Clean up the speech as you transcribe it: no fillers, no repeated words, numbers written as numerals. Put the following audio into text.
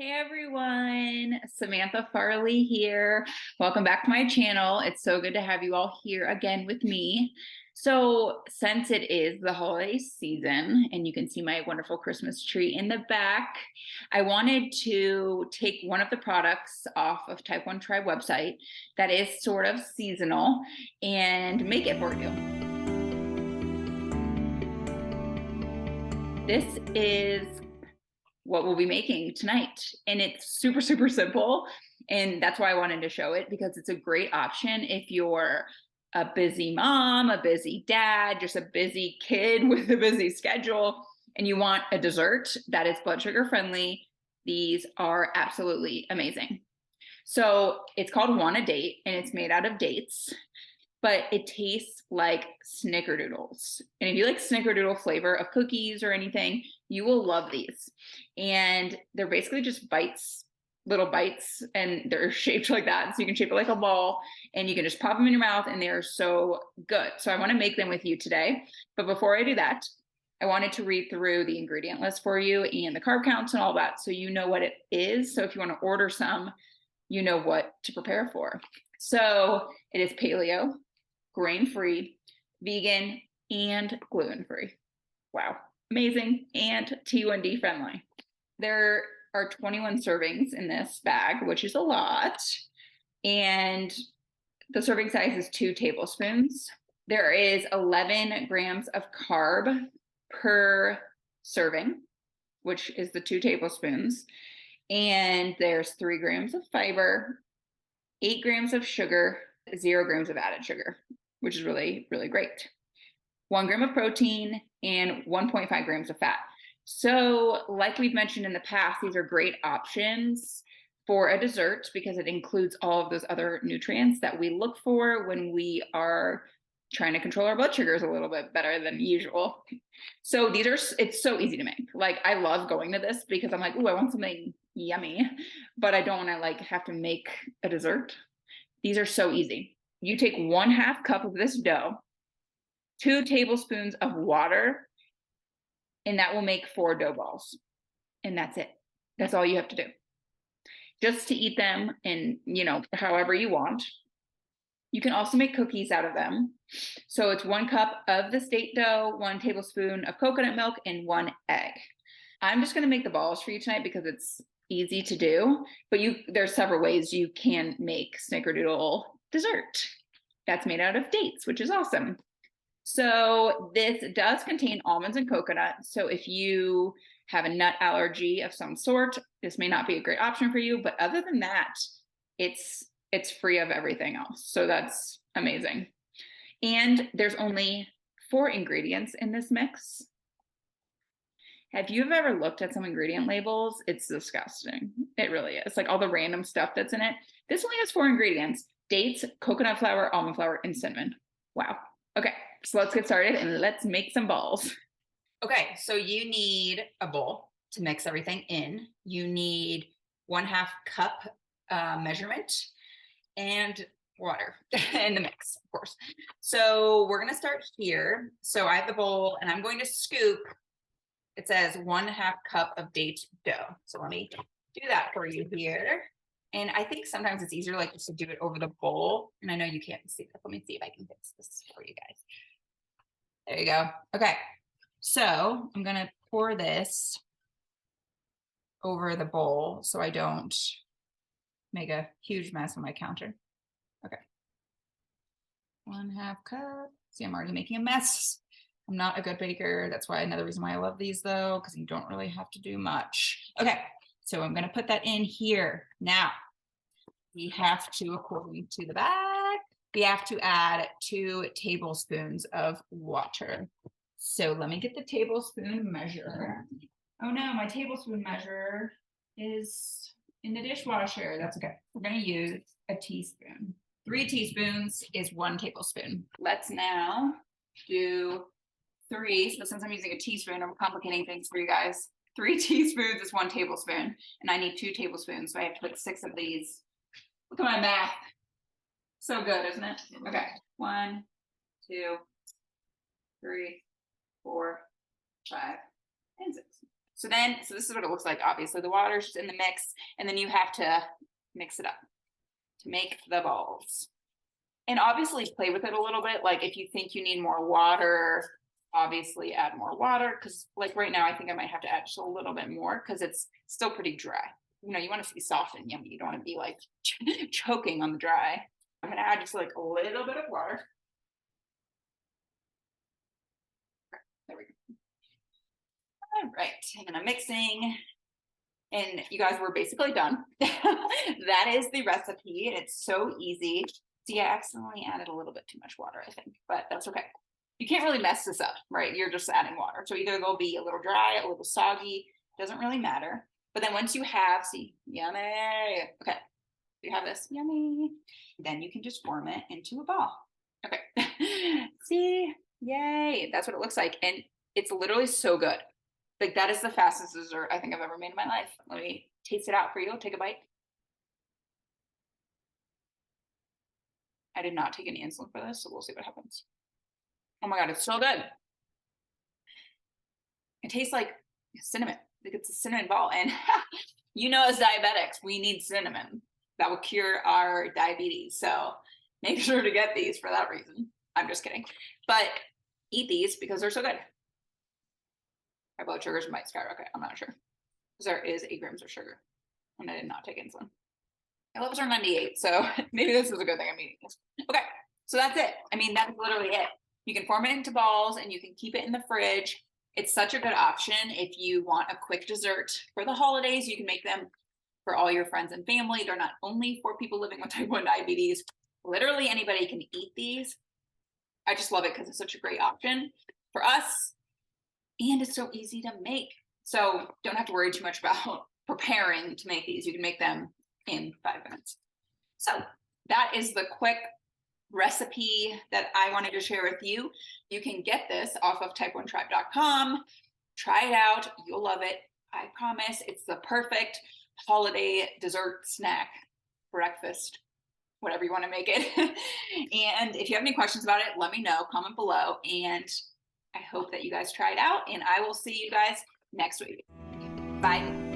Hey everyone, Samantha Farley here. Welcome back to my channel. It's so good to have you all here again with me. So since it is the holiday season and you can see my wonderful Christmas tree in the back, I wanted to take one of the products off of Type 1 Tribe website that is sort of seasonal and make it for you. This is what we'll be making tonight. And it's super, super simple. And that's why I wanted to show it, because it's a great option if you're a busy mom, a busy dad, just a busy kid with a busy schedule, and you want a dessert that is blood sugar friendly. These are absolutely amazing. So it's called Want a Date, and it's made out of dates, but it tastes like snickerdoodles. And if you like snickerdoodle flavor of cookies or anything, you will love these. And they're basically just bites, little bites, and they're shaped like that. So you can shape it like a ball and you can just pop them in your mouth, and they're so good. So I want to make them with you today. But before I do that, I wanted to read through the ingredient list for you and the carb counts and all that, so you know what it is. So if you want to order some, you know what to prepare for. So it is paleo, grain-free, vegan, and gluten-free. Wow, amazing, and T1D friendly. There are 21 servings in this bag, which is a lot, and the serving size is 2 tablespoons. There is 11 grams of carb per serving, which is the 2 tablespoons, and there's 3 grams of fiber, 8 grams of sugar, 0 grams of added sugar, which is really, really great. 1 gram of protein and 1.5 grams of fat. So like we've mentioned in the past, these are great options for a dessert because it includes all of those other nutrients that we look for when we are trying to control our blood sugars a little bit better than usual. So these are, it's so easy to make. Like I love going to this because I'm like, ooh, I want something yummy, but I don't want to like have to make a dessert. These are so easy. You take 1/2 cup of this dough, 2 tablespoons of water, and that will make 4 dough balls. And that's it. That's all you have to do. Just to eat them in, however you want. You can also make cookies out of them. So it's 1 cup of this date dough, 1 tablespoon of coconut milk, and 1 egg. I'm just going to make the balls for you tonight because it's easy to do, but there's several ways you can make snickerdoodle dessert that's made out of dates, which is awesome. So this does contain almonds and coconut. So if you have a nut allergy of some sort, this may not be a great option for you, but other than that, it's free of everything else. So that's amazing. And there's only 4 ingredients in this mix. Have you ever looked at some ingredient labels? It's disgusting. It really is. Like all the random stuff that's in it. This only has 4 ingredients: dates, coconut flour, almond flour, and cinnamon. Wow. Okay, so let's get started and let's make some balls. Okay, so you need a bowl to mix everything in. You need 1/2 cup measurement and water in the mix, of course. So we're gonna start here. So I have the bowl and I'm going to scoop. It says 1/2 cup of date dough. So let me do that for you here. And I think sometimes it's easier like just to do it over the bowl. And I know you can't see this. Let me see if I can fix this for you guys. There you go. Okay. So I'm going to pour this over the bowl so I don't make a huge mess on my counter. Okay. 1/2 cup. See, I'm already making a mess. I'm not a good baker. That's why another reason why I love these though, because you don't really have to do much. Okay, so I'm going to put that in here. Now, we have to, according to the bag, we have to add 2 tablespoons of water. So let me get the tablespoon measure. Oh no, my tablespoon measure is in the dishwasher. That's okay. We're going to use a teaspoon. 3 teaspoons is 1 tablespoon. Let's now do 3. So since I'm using a teaspoon, I'm complicating things for you guys. 3 teaspoons is 1 tablespoon, and I need 2 tablespoons, so I have to put 6 of these. Look at my math. So good, isn't it? Okay. 1, 2, 3, 4, 5, and 6. So this is what it looks like. Obviously the water's just in the mix, and then you have to mix it up to make the balls. And obviously play with it a little bit. Like if you think you need more water, obviously add more water, because like right now I think I might have to add just a little bit more because it's still pretty dry. You know, you want it to be soft and yummy. You don't want to be like choking on the dry. I'm gonna add just like a little bit of water. There we go. All right, and then I'm mixing, and you guys, we're basically done. That is the recipe, and it's so easy. See, I accidentally added a little bit too much water, I think, but that's okay. You can't really mess this up, right? You're just adding water. So either they'll be a little dry, a little soggy, doesn't really matter. But then once you have, see, yummy, okay, you have this, yummy, then you can just form it into a ball. Okay, see, yay, that's what it looks like. And it's literally so good. Like that is the fastest dessert I think I've ever made in my life. Let me taste it out for you. Take a bite. I did not take any insulin for this, so we'll see what happens. Oh my God, it's so good. It tastes like cinnamon. Like it's a cinnamon ball. And you know, as diabetics, we need cinnamon. That will cure our diabetes. So make sure to get these for that reason. I'm just kidding. But eat these because they're so good. My blood sugars might skyrocket. I'm not sure. Because there is 8 grams of sugar. And I did not take insulin. My levels are 98. So maybe this is a good thing I'm eating this. Okay. So that's it. I mean, that's literally it. You can form it into balls and you can keep it in the fridge. It's such a good option if you want a quick dessert for the holidays. You can make them for all your friends and family. They're not only for people living with type 1 diabetes. Literally anybody can eat these. I just love it because it's such a great option for us. And it's so easy to make. So don't have to worry too much about preparing to make these. You can make them in 5 minutes. So that is the quick recipe that I wanted to share with you. You can get this off of type1tribe.com. Try it out. You'll love it. I promise. It's the perfect holiday dessert snack, breakfast, whatever you want to make it. And if you have any questions about it, let me know. Comment below. And I hope that you guys try it out. And I will see you guys next week. Bye.